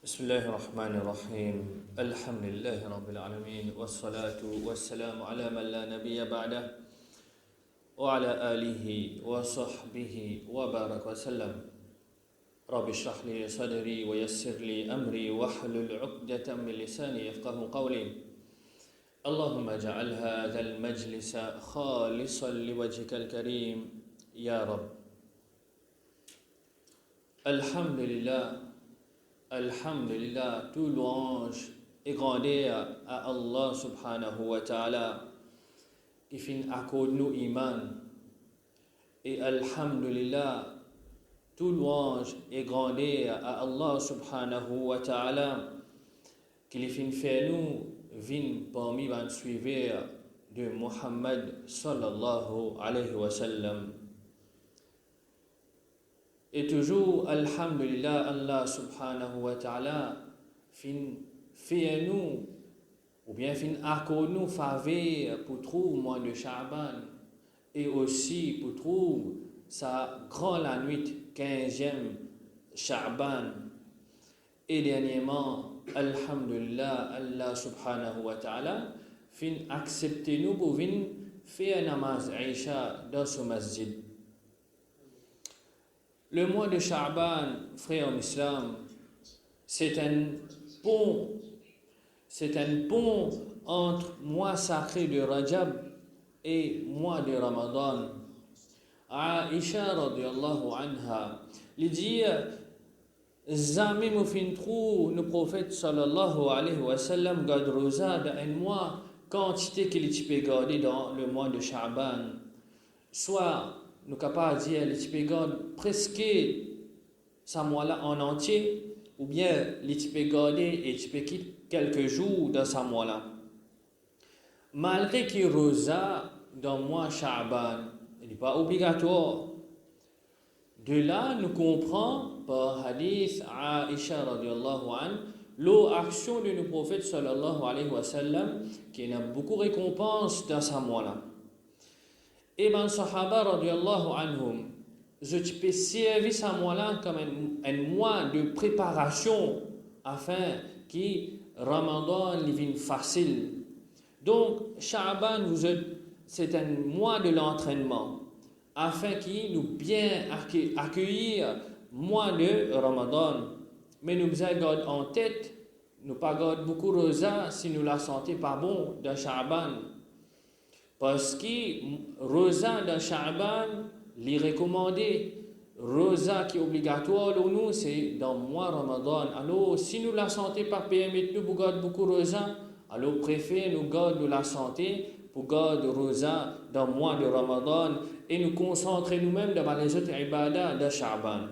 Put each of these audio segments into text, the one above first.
بسم الله الرحمن الرحيم الحمد لله رب العالمين والصلاة والسلام على من لا نبي بعده وعلى آله وصحبه وبارك وسلم رب اشرح لي صدري ويسر لي أمري واحلل عقدة من لساني يفقه قولي اللهم اجعل هذا المجلس خالصا لوجهك الكريم يا رب. Alhamdulillah, tout louange et grandeur à Allah subhanahu wa ta'ala qui fin accorde nous iman. Et Alhamdulillah, tout louange et grandeur à Allah subhanahu wa ta'ala qui fin fait nous vin parmi les suiveurs de Muhammad sallallahu alayhi wa sallam. Et toujours, Alhamdulillah, Allah subhanahu wa ta'ala fin fait nous, ou bien fin accorde nous faveur pour trouver mois de Sha'ban, et aussi pour trouver sa grande la nuit, 15e Sha'ban. Et dernièrement, Alhamdulillah, Allah subhanahu wa ta'ala fin accepter nous pour venir faire namaz Aisha dans ce masjid. Le mois de Sha'ban, frère en islam, c'est un pont entre mois sacré de Rajab et mois de Ramadan. Aisha radiyallahu anha, il dit, jamais me fin trou, le prophète sallallahu alayhi wa sallam, garde rosa d'un mois, quantité qu'il peut garder dans le mois de Sha'ban. Soit nous sommes capables de dire que tu peux presque ce mois-là en entier, ou bien tu peux garder et tu peux quitter quelques jours dans ce mois-là. Malgré que rosa dans le mois Sha'ban, il n'est pas obligatoire. De là, nous comprenons par hadith Aisha radiyallahu anha l'action de nos prophètes sallallahu alayhi wa sallam qui a beaucoup de récompenses dans ce mois-là. Et les Sahaba radiyallahu anhum, je peux servir ce mois-là comme un mois de préparation afin que Ramadan devienne facile. Donc, Sha'ban, c'est un mois de l'entraînement afin qu'il nous bien accueillir le mois de Ramadan. Mais nous avons en tête, nous pas gardons beaucoup rosa si nous la sentons pas bon dans Sha'ban. Parce que rosa dans Sha'ban, les recommandé, rosa qui est obligatoire pour nous, c'est dans le mois Ramadan. Alors, si nous la santé pas permettre nous pour garder beaucoup rosa, alors préfère nous garder la santé pour garder rosa dans le mois de Ramadan et nous concentrer nous-mêmes dans les autres ibadah de Sha'ban.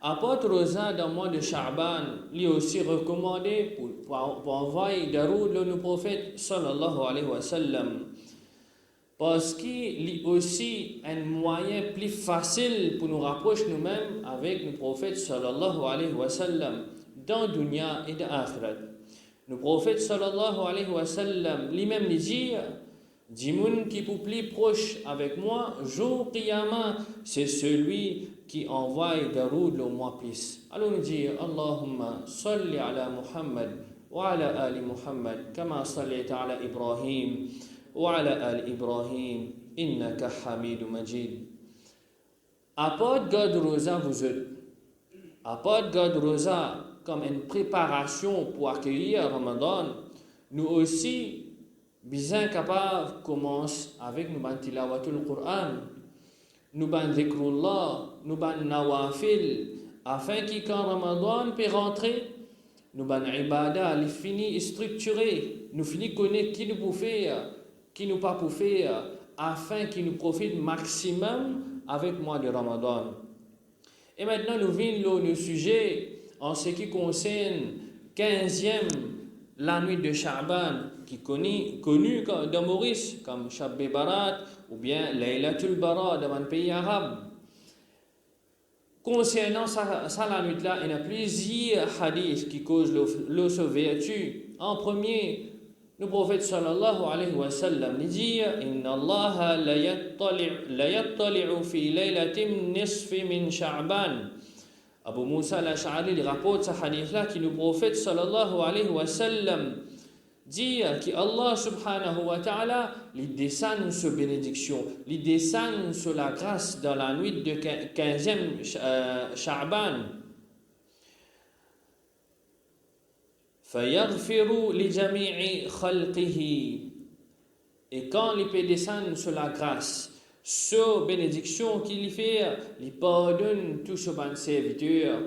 Apporte rosa dans le mois de Sha'ban, il est aussi recommandé pour envoyer daroud le prophète sallallahu alayhi wa sallam. Parce qu'il est aussi un moyen plus facile pour nous rapprocher nous-mêmes avec le prophète sallallahu alayhi wa sallam dans dunya et dans akhirat. Le prophète sallallahu alayhi wa sallam lui-même dit Dimoun qui est plus proche avec moi, jour qiyamah, c'est celui qui envoie daroud le mois plus. Alors nous dit Allahumma salli ala Muhammad wa ala ali Muhammad kama sallaita ala Ibrahim وعلى آل إبراهيم إنك حميد مجيد. Apporte garde rosa vous êtes. Apporte garde rosa comme une préparation pour accueillir Ramadan. Nous aussi, bien capables, commence avec nous ban tilawatul Qur'an, nous ban dhikrullah, nous ban nawafil, afin que quand Ramadan peut rentrer, nous ban ibadah, les finis structurés, nous finis connaître qui nous peut faire, qui nous pas pour faire, afin qu'il nous profite maximum avec le mois de Ramadan. Et maintenant, nous venons le sujet en ce qui concerne 15e, la nuit de Sha'ban, qui est connu dans Maurice comme Shab Barat ou bien Laylatul Bara dans un pays arabe. Concernant ça la nuit-là, il y a plusieurs hadiths qui causent le vertu. En premier, le prophète sallallahu alayhi wa sallam dit Inna Allah la yattali'u fi laylatin nisfi min Sha'ban Abu Musa al-Ash'ari il rapporte ce hadith-là qui le prophète sallallahu alayhi wa sallam dit qu'Allah subhanahu wa ta'ala il descend sur bénédiction, il descend sur la grâce dans la nuit de 15e Sha'ban. فَيَغْفِرُ لِجَمِيعِ خَلْقِهِ. Et quand il peut descendre sur la grâce, sur bénédiction qu'il fait, il pardonne tous ses serviteurs,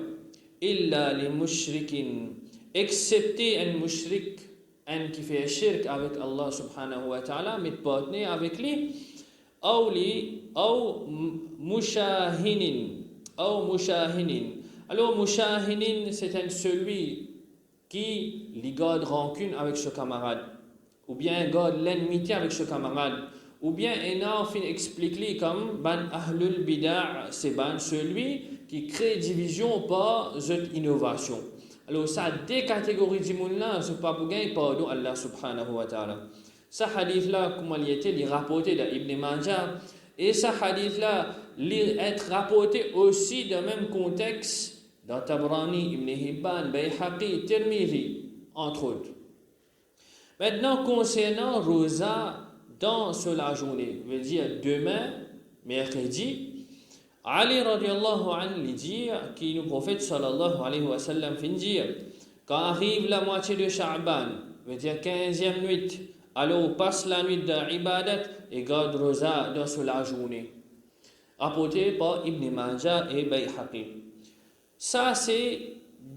illa les mushrikin, excepté un mushrik, un qui fait shirk avec Allah subhanahu wa ta'ala, mais partenaire avec lui, ou mushahinin. Alors mushahinin, c'est un celui qui lui garde rancune avec ce camarade, ou bien garde l'enmité avec ce camarade, ou bien un fin explique comme ban ahlul bida', c'est ban celui qui crée division par cette innovation. Alors ça deux catégories de monde là, c'est pas pour gagner pardon Allah subhanahu wa ta'ala. Ce hadith là comme il était il rapporté de Ibn Majah, et ce hadith là il est rapporté aussi dans le même contexte dans Tabrani, Ibn Hibban, Bayhaqi, Tirmidhi, entre autres. Maintenant, concernant Rosa dans la journée, veut dire demain, mercredi, Ali radiallahu anhu dit, qui le prophète sallallahu alayhi wa sallam fait dire, quand arrive la moitié de Sha'ban, veut dire 15e nuit, alors passe la nuit d'ibadat et garde Rosa dans la journée. Apporté par Ibn Majah et Bayhaqi. Ça, c'est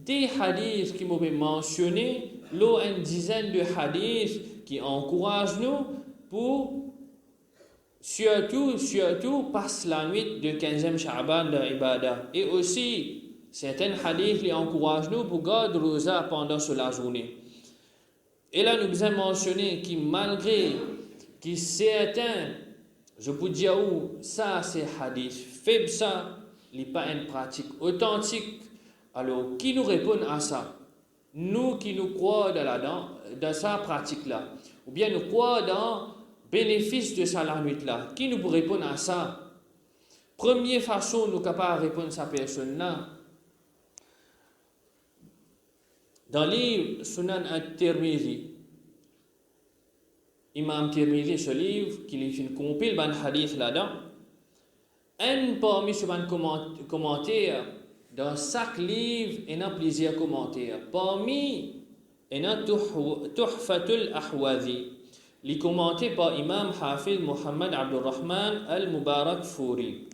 des hadiths qui m'ont mentionné, une dizaine de hadiths qui encouragent nous pour surtout passer la nuit de 15e Sha'ban d'Ibadah. Et aussi, certains hadiths qui encouragent nous pour garder Rosa pendant la journée. Et là, nous avons mentionné que malgré que certains, je peux dire où ça, c'est hadith faible, ça, il n'est pas une pratique authentique. Alors, qui nous répond à ça? Nous qui nous croyons dans sa pratique-là, ou bien nous croyons dans le bénéfice de sa nuit-là, qui nous répond à ça? Première façon, nous sommes capables de répondre à cette personne-là. Dans les Sunan al-Tirmidhi, Imam Tirmidhi, ce livre, qui fait une compile d'un hadith là-dedans, un parmi ces commentaires, dans chaque livre, il y a plusieurs commentaires. Parmi, il y a Tuhfatul Ahwazi, les commentés par Imam Hafiz Muhammad Abdurrahman al-Mubarak-Furi.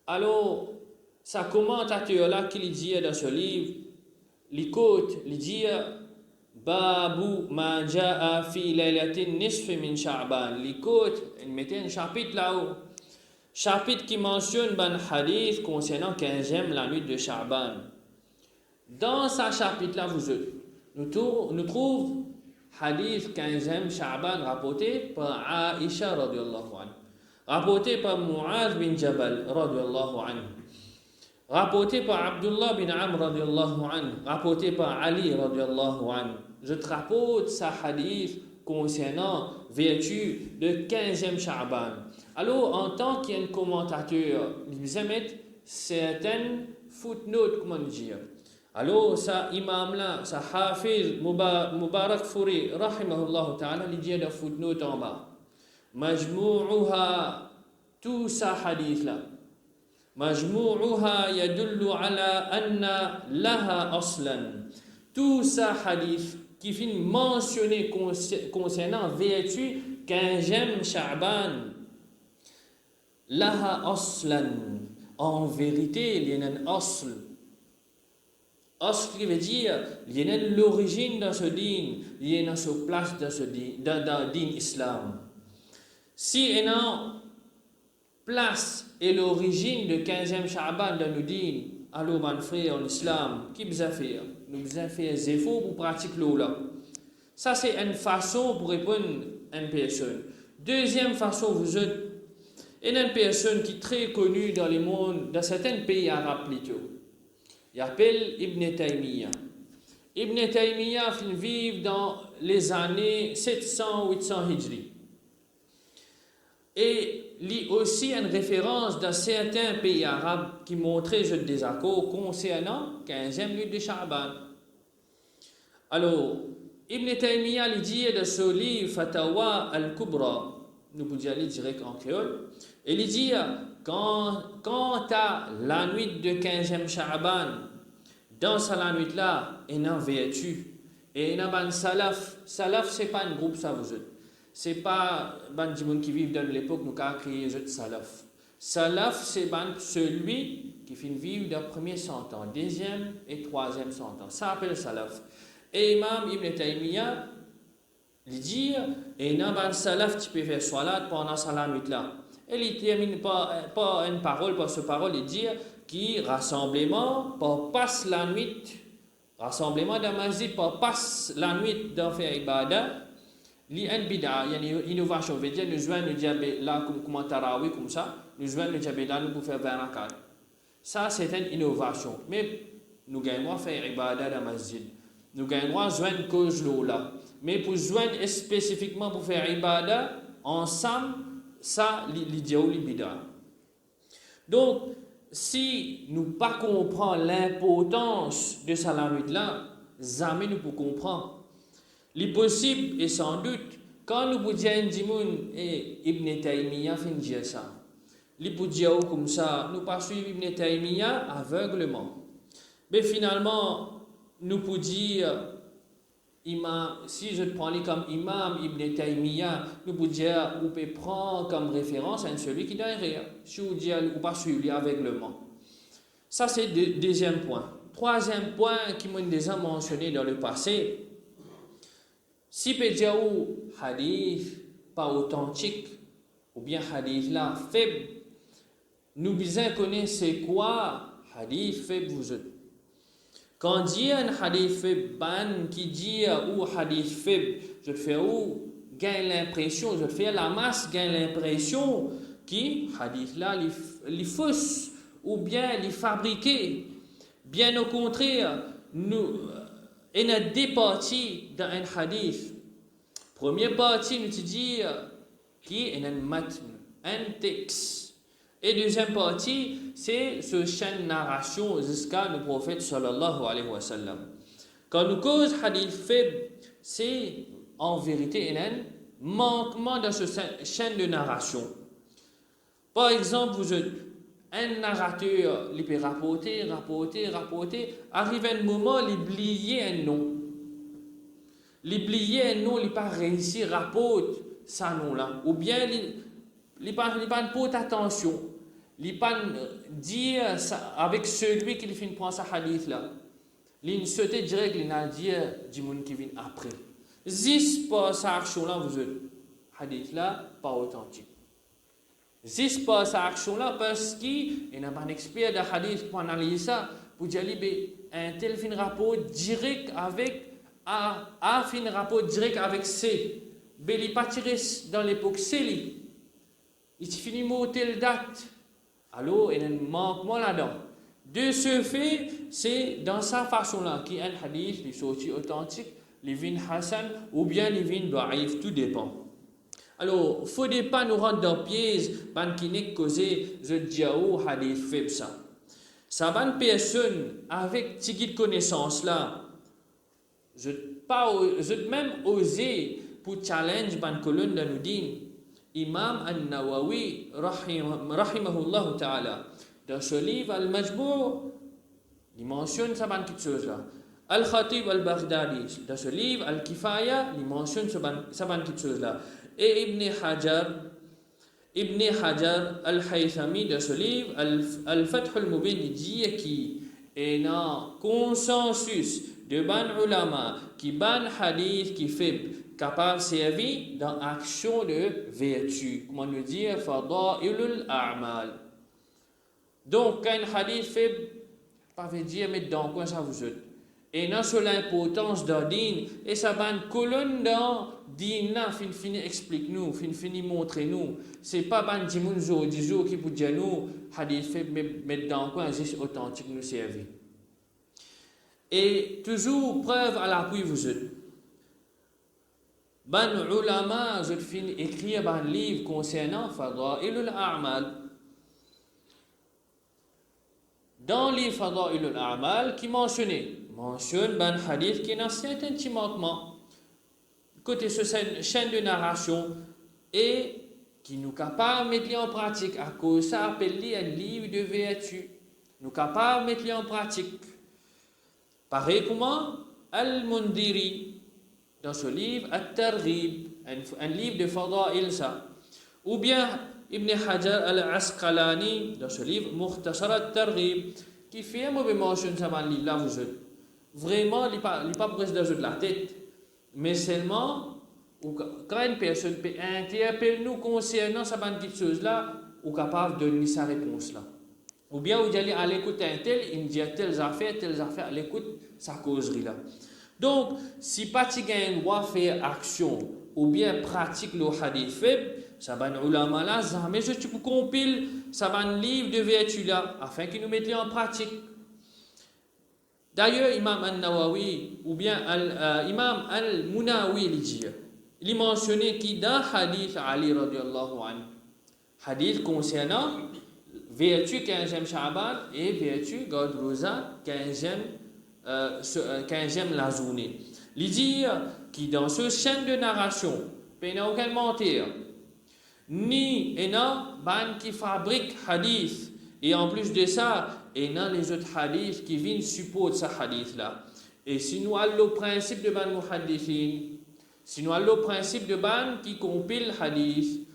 Alors, ce commentateur-là qui dit dans ce livre, il quote, il dit Babu ma ja'a fi laylatin nisfi min Sha'ban. Il quote, il mettait un chapitre là-haut. Chapitre qui mentionne un hadith concernant 15e la nuit de Sha'ban. Dans ce chapitre-là, nous trouvons hadith 15e Sha'ban rapporté par Aisha radiallahu anha, rapporté par Mu'adh bin Jabal radiallahu anhu, rapporté par Abdullah bin Amr radiallahu anhu, rapporté par Ali radiallahu anhu. Je te rapporte ce hadith concernant vertu de 15e Sha'ban. Alors, en tant qu'un commentateur, ils émettent certaines footnotes, comment dire. Alors, ça imam-là, ça Hafiz Mubarak-Furi, rahimahullah ta'ala, il dit la footnote en bas. Majmou'uha, tout ça hadith-là. Majmou'uha yadullu ala anna laha aslan. Tout ça hadith qui finit mentionné concernant vertu 15e Sha'ban. Laha aslan. En vérité, il y a un asl. Asl qui veut dire, il y a l'origine dans ce din, il y a une place dans ce din, dans le din islam. Si il y a une place et l'origine de 15e Sha'ban dans le din, alors mon frère en islam, qui vous a fait? Nous vous a fait des efforts pour pratiquer l'eau-là. Ça, c'est une façon pour répondre à une personne. Deuxième façon, vous êtes une personne qui est très connue dans le monde, dans certains pays arabes plutôt. Il s'appelle Ibn Taymiyyah. Ibn Taymiyyah vit dans les années 700-800 Hijri. Et il y a aussi une référence dans certains pays arabes qui montraient des désaccords concernant 15e nuit de Sha'ban. Alors, Ibn Taymiyyah il dit dans ce livre Fatawa al-Kubra, nous pouvons dire direct en créole, il dit quand à la nuit de 15e Sha'ban, dans cette nuit-là, il y a une vertu. Et il y a un salaf. Salaf, ce n'est pas un groupe, ça vous êtes. Ce n'est pas des gens qui vivent dans l'époque, nous avons créé le salaf. Salaf, c'est celui qui finit vivre dans le premier 100 ans, deuxième et troisième 100 ans. Ça s'appelle salaf. Et Imam Ibn Taymiyyah, il dit, et il y a un salaf qui peut faire salat pendant cette nuit-là. Et il ne termine pas une parole, par ce parole, il dit, qui rassemblement, pour passe la nuit, rassemblement dans masjid, pour passe la nuit dans faire ibadah, il y a une bid'a, il y a une innovation. Veut dire, nous jouons le diable là, comme Tarawi, comme ça, nous jouons le diable là, nous pouvons faire 20 rakat. Ça, c'est une innovation. Mais nous gagnons à faire ibadah dans masjid. Nous gagnons à joindre cause là. Mais pour joindre spécifiquement pour faire ibadah, ensemble, ça, l'idée ou l'ibida. Donc, si nous ne comprenons pas l'importance de cette nuit-là, jamais nous pouvons comprendre. L'impossible est sans doute, quand nous pouvons dire et Ibn Taymiyyah fait dire ça. Les pouvons dire comme ça, nous ne pas suivre Ibn Taymiyyah aveuglement. Mais finalement, nous pouvons dire, si je prends les comme imam Ibn Taymiyyah, nous pouvons dire, vous pouvez prendre comme référence à celui qui n'a rien. Si vous dites, ou pas suivre aveuglement. Ça, c'est le deuxième point. Troisième point qui m'a déjà mentionné dans le passé, si peut dire hadith pas authentique, ou bien hadith là faible, nous besoin connaître c'est quoi hadith faible vous êtes. Quand dit un hadith faible, qui dit ou hadith faible, je te fais où gagne l'impression, je te fais la masse gagne l'impression qui hadith là les fausses ou bien les fabriqués. Bien au contraire, nous il y a deux parties dans un hadith. Première partie, nous te dit qui est un matn, un texte. Et deuxième partie, c'est ce chaîne narration jusqu'à le prophète sallallahu alayhi wa sallam. Quand nous cause hadith faible, c'est en vérité un manquement dans ce chaîne de narration. Par exemple, vous êtes un narrateur, il peut rapporter, arrive un moment, il oublie un nom. Il oublie un nom, il n'a pas réussi à rapporter ce nom-là. Ou bien, il n'a pas porté attention. Il n'a pas dit avec celui qui finit prendre sa hadith-là. Il sautait direct, il a dit du monde qui vient après. Si pas ça action-là, vous êtes hadith-là, pas authentique. Si pas cette action-là, parce qu'il n'y a pas d'expert de hadith pour analyser ça, pour dire un tel fin rapport direct avec A, fin rapport direct avec C. Mais il n'est pas tiré dans l'époque C. Il finit mot telle date. Alors, il y a un manquement là-dedans. De ce fait, c'est dans sa façon-là qu'il y a un hadith, les sorties authentiques, les vins Hassan ou bien les vins Da'if, tout dépend. Alors, il ne faut pas nous rendre dans le piège, parce qu'il n'est causé, je dis, hadith faible ça. Ça va une personne avec cette connaissance-là, je même oser pour challenge une colonne de Noudin. Imam An-Nawawi, rahimahullah ta'ala, dans ce livre, Al-Majbou', il mentionne ça une petite chose là. Al-Khatib al-Baghdadi, dans ce livre, Al-Kifaya, il mentionne ça une petite chose là. Et Ibn Hajar al-Haythami dans ce livre, Al-Fath al-Mubin, il dit qu'il y a un consensus de ban ulama qui ban hadith qui fait capable de servir dans l'action de vertu. Comment nous dire fadailul a'mal. Donc, quand un hadith faible, pas veut dire mettre dans quoi ça vous êtes. Et non sur l'importance d'un din, et ça va une colonne dans din là, fin explique-nous, fin montre-nous. C'est pas ban dimoun jour qui peut dire nous, hadith faible, mettre dans quoi juste authentique nous servir. Et toujours preuve à l'appui vous êtes. ban ulama je fin écrire un livre concernant Fadailul A'mal. Dans les Fadailul A'mal qui mentionne ban hadith qui n'a certains petits manquements côté ce chaîne de narration et qui nous capable de mettre en pratique à cause ça appelé un livre de vertu. Nous capable de mettre en pratique. Pareil comment Al-Mundiri dans ce livre At-Targhib, un livre de Fadail ça. Ou bien Ibn Hajar al-Asqalani dans ce livre Mukhtasar At-Targhib qui fait un mauvais mention ça dans le livre là vous êtes. Vraiment il pas presque dans la tête mais seulement quand une personne peut interpeller nous concernant ça dans quelque chose là ou capable de donner sa réponse là. Ou bien vous allez à l'écoute un tel, il me dit telles affaires, à l'écoute, sa causerie là. Donc, si pas tu gagnes droit faire action ou bien pratique le hadith faible, ça va nous ulama là, mais je tu peux compiler ça va un livre de vertu là afin qu'il nous mette en pratique. D'ailleurs, Imam An-Nawawi ou bien Imam Al-Munawi il mentionnait qui dans hadith Ali radiyallahu anhu, hadith concernant vertu 15e Sha'ban et vertu God Rosa 15e la journée. Il dit qui dans ce chaîne de narration, il n'y a aucun mentir, ni ban qui fabrique hadith, et en plus de ça, il y a les autres hadiths qui viennent supporter ce hadith là. Et si nous avons le principe de ban muhaddithin, si nous avons le principe de ban qui compile hadith,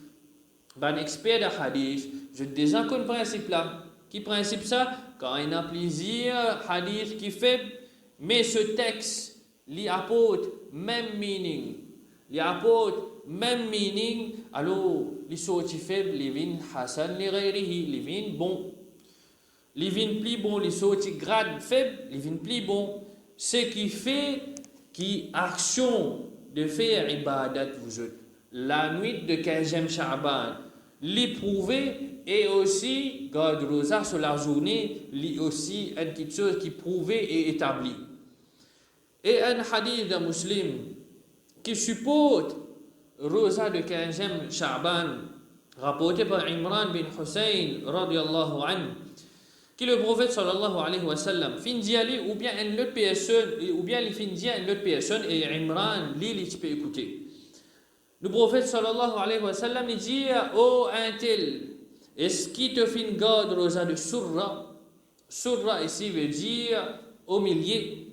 ban expert de hadith, je déjà connais le principe là. Qui principe ça? Quand il y a plusieurs hadiths qui fait, mais ce texte, il apporte même meaning. Il apporte même meaning, alors les sorties faibles, les vins hasan, les ghayrihi, les vins bons. Les vins plus bons, les sorties grades faibles, les vins plus bons. Ce qui fait, qui action de faire ibadat vous êtes. La nuit de 15e Sha'ban, l'éprouver et aussi, God Rosa sur la journée, lui aussi une petite chose qui prouvée et établie. Et un hadith de muslim qui supporte Rosa de 15e Sha'ban, rapporté par Imran bin Hussein, radiyallahu anhu, qui le prophète sallallahu alayhi wa sallam, fin d'y ou bien une autre personne, ou bien il fin d'y une autre personne, et Imran, il peut écouter. Le prophète sallallahu alayhi wa sallam il dit oh un tel, est-ce qu'il te fait une garde rosa de surra? Surra ici veut dire au milieu.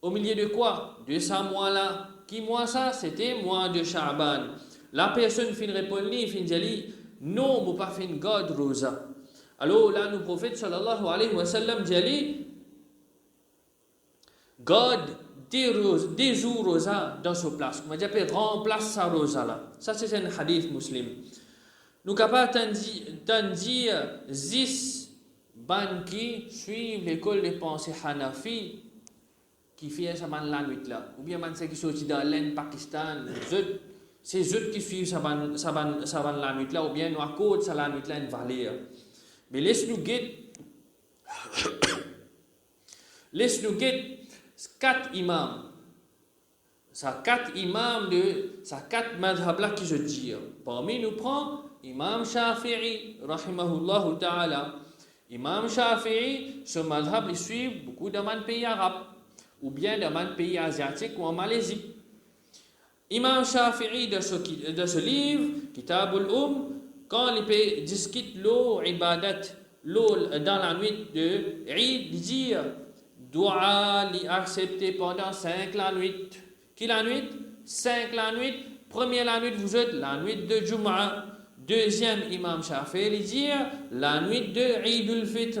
Au milieu de quoi? De ce mois-là. Qui mois ça? C'était mois de Sha'ban. La personne fin répondre, fin dire non, moi pas fait une garde rosa. Alors là, le prophète sallallahu alayhi wa sallam dit garde des jours rosa dans ce place. On va dire remplace sa rosa là. Ça c'est un hadith muslim. Nous capables d'en dire 10 ban qui suivent l'école de pensée Hanafi qui fait ça la nuit là. Ou bien ceux qui sont dans l'Inde, Pakistan, c'est eux qui suivent ça la nuit là. Ou bien nous à côté ça la nuit là une vallée. Mais laisse-nous guetter 4 imams. Ça 4 imams de ça 4 madhab là qui je dis. Parmi nous prend Imam Shafi'i rahimahullah ta'ala. Imam Shafi'i ce madhab il suit beaucoup de pays arabes ou bien de pays asiatiques ou en Malaisie. Imam Shafi'i de ce livre Kitabul quand il discute l'eau ibadat l'eau dans la nuit de Eid il dit doit l'y accepter pendant 5 la nuit. Qui la nuit? 5 la nuit. Première la nuit, vous êtes la nuit de Jum'a. Deuxième, Imam Shafi'i il dit la nuit de Eid al-Fitr.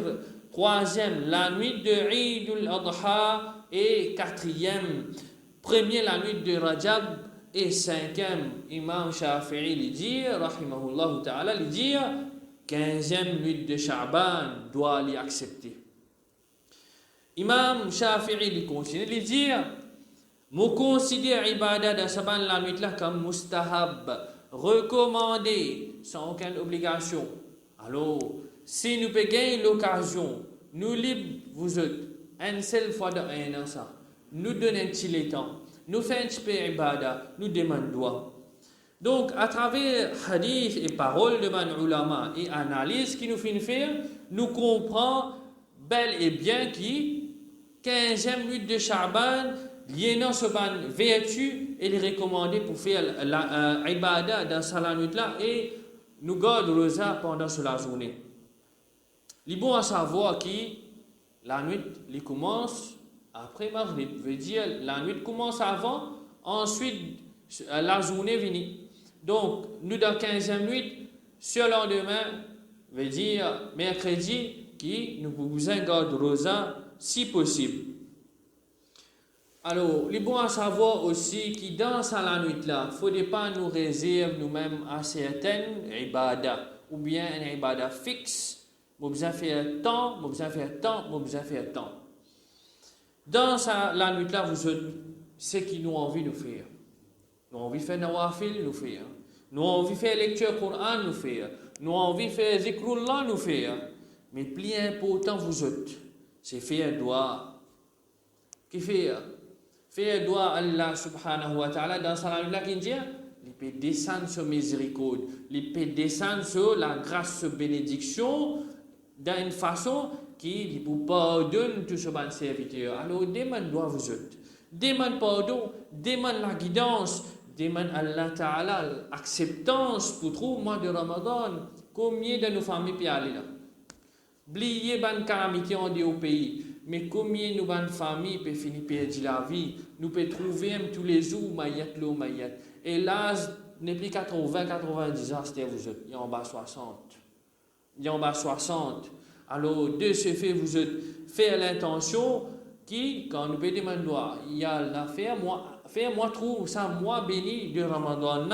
Troisième, la nuit de Eid al-Adha. Et quatrième, premier, la nuit de Rajab. Et cinquième, Imam Shafi'i il dit, rahimahullah ta'ala, il dit 15e nuit de Sha'ban doit l'y accepter. Imam Shafi'i il continue, il dit moi considère ibadah de Sha'ban la nuit là comme mustahab, recommandé, sans aucune obligation. Alors, si nous pouvons gagner l'occasion, nous libres vous êtes, une seule fois de un an ça, nous donnons un petit temps. nous faisons un petit peu ibadah, nous demandons. Donc, à travers hadith et paroles de man ulama et analyse qui nous fait faire, nous comprenons bel et bien qui 15e nuit de Sha'ban, il y a une vertu et les recommander pour faire l'ibadah dans cette nuit-là et nous garder rosa pendant la journée. Il est bon à savoir que la nuit elle commence après Maghrib, veut dire la nuit commence avant, ensuite la journée vient. Donc, nous dans 15e nuit, sur le lendemain, veut dire mercredi, qui nous pouvons garder rosa si possible. Alors, il est bon à savoir aussi que dans la nuit-là, il ne faudrait pas nous réserver nous-mêmes à certaines ibadah, ou bien une ibadah fixe, nous besoin faire temps, nous besoin faire temps, nous besoin faire temps. Dans la nuit-là, vous êtes ce qui nous envie de faire. Nous avons envie de faire nawafil, nous faire. Nous avons envie de faire lecture Coran, nous faire. Nous avons envie de faire zikrullah, nous faire. Mais plus important vous êtes, c'est faire doigt. Qui fait? Faire doigt à Allah subhanahu wa ta'ala dans sa nuit-là qui dit, il peut descendre sur miséricorde, il peut descendre sur la grâce, sur bénédiction, d'une façon qui vous pardonne tout ce bon serviteur. Alors, demande doigt vous êtes. Demande pardon, demande la guidance, demande Allah Ta'ala l'acceptance pour trouver mois de Ramadan. Combien de nos familles peuvent aller là? Oubliez ban calamité en dit au pays, mais combien de nos familles peuvent finir perdre la vie? Nous pouvons trouver tous les jours mayat. Et là, n'est plus 80-90 ans, c'était vous êtes. Il y a en bas 60. Il y a en bas 60. Alors, de ce fait, vous êtes faire l'intention qui, quand nous pouvons demander, il y a l'affaire, moi trouve ça, moi béni de Ramadan.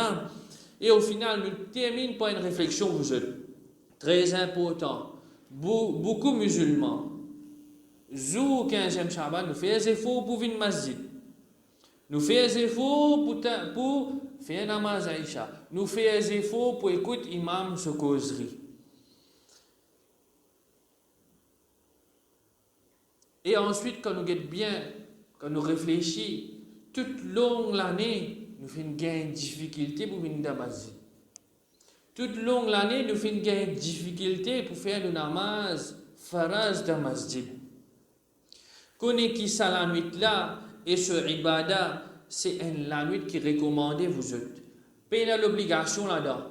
Et au final, nous terminons par une réflexion, vous êtes très important. Beaucoup musulmans, jour 15e Shaban, nous faisons des efforts pour venir masjid. Nous faisons des efforts pour faire namaz Aïcha. Nous faisons des efforts pour écouter imam ce causerie. Et ensuite, quand nous guettons bien, quand nous réfléchissons, toute longue l'année, nous faisons une gain de difficulté pour venir dans masjid. Toute longue l'année, nous faisons une gain de difficulté pour faire le namaz faraz dans masjid. Connaissez qui ça la nuit là et ce ibadah, c'est la nuit qui recommandait vous êtes. Payez l'obligation là-dedans.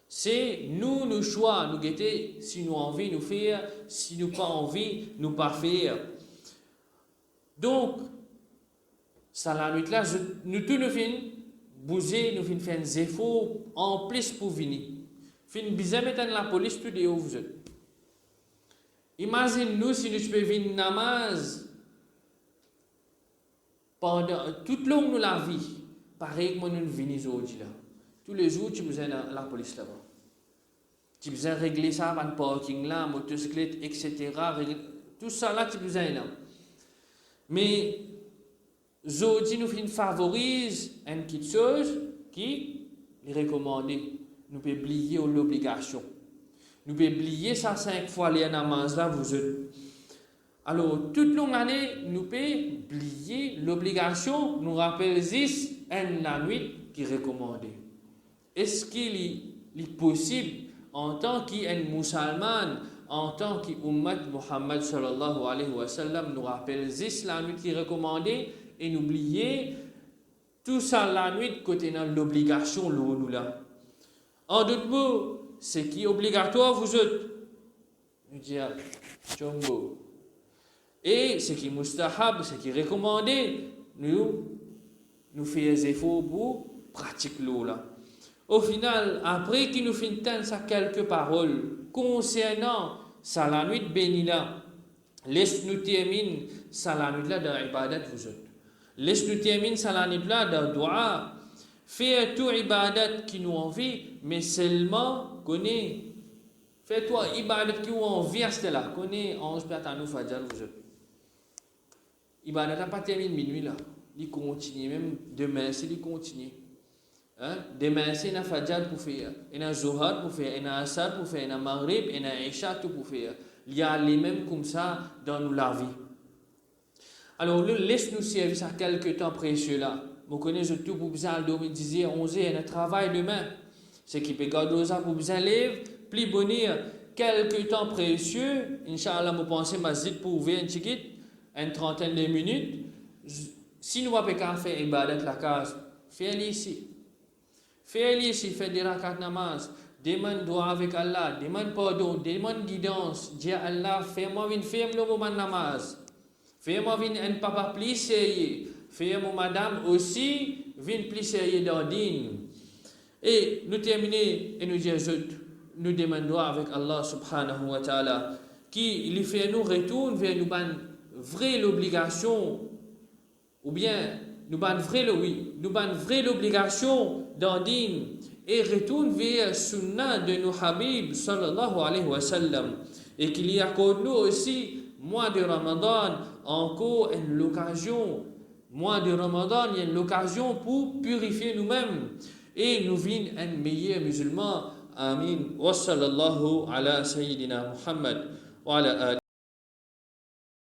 C'est nous choix, nous guetter si nous envie nous faire, si nous pas envie nous pas faire. Donc, ça la nuit là, nous tous nous fin bouger, nous fin faire des efforts en plus pour venir. Fin bizarre mettre la police tout de où vous êtes. Imagine nous si nous pouvons venir namaz pendant toute longue de la vie, pareil que nous venons aujourd'hui là. Tous les jours tu besoin la police là-bas. Tu besoin régler ça avant le parking là, motocyclette, etc. Tout ça là tu besoin là. Mais aujourd'hui, nous favorisons une petite chose qui est recommandée. Nous pouvons oublier l'obligation. Nous pouvons oublier ça 5 fois les namaz là, vous êtes. Alors, toute longue année, nous pouvons oublier l'obligation, nous rappelle 10 la nuit qui est recommandée. Est-ce qu'il est possible, en tant qu'un musulman, en tant qu'ummat Muhammad sallallahu alayhi wa sallam, nous rappelle 10 la nuit qui est recommandée et n'oublier tout ça la nuit côté dans l'obligation nous là. En d'autres mots, ce qui est obligatoire vous êtes, nous dire chombo. Et ce qui est mustahab, ce qui est recommandé, nous faisons des efforts pour pratiquer l'eau là. Au final, après qu'il nous finisse ça quelques paroles concernant ça la nuit bénie là, laisse-nous terminer ça la nuit là dans l'ibadat vous êtes. Laisse-nous terminer ça la nuit là dans dua. Fais tout ibadat qui nous envie, mais seulement connais. Fais-toi ibadat qui nous envie à ce là. Connais 11 à nous fajr vous êtes. Ibadat n'a pas terminé minuit là. Il continue même demain c'est il continue. Demain c'est un fajr pour faire, un zuhar pour faire, un asar pour faire, un maghrib, un isha tout pour faire. Il y a les mêmes comme ça dans la vie. Alors laisse-nous servir ça quelques temps précieux là. vous connaissez tout pour besoin de 2010, 11 un travail demain. Ce qui peut garder ça pour besoin lève, plus bonheur, quelques temps précieux, Inch'Allah, vous pensez masjid pour ouvrir un ticket, une trentaine de minutes. Si nous n'avons pas faire ibadat la case, faites-le ici. Faites-le ici, faites des rakat namaz, demande doigt avec Allah, demande pardon, demande guidance. Dis à Allah, fais-moi une femme le moment namaz. Fais-moi un papa plus sérieux. Fais-moi madame aussi, une plus sérieux dans le din. Et nous terminons et nous disons, nous demandons avec Allah subhanahu wa ta'ala, qui lui fait nous retourner vers nous vraie l'obligation, ou bien nous vraie l'obligation dans le din, et retourne vers sunnah de nos habib sallallahu alayhi wa sallam, et qu'il y accorde nous aussi mois de Ramadan encore l'occasion. Mois de Ramadan, il y a l'occasion pour purifier nous-mêmes et nous vînes un meilleur musulman. Amin. Wa sallallahu ala sayyidina Muhammad wa ala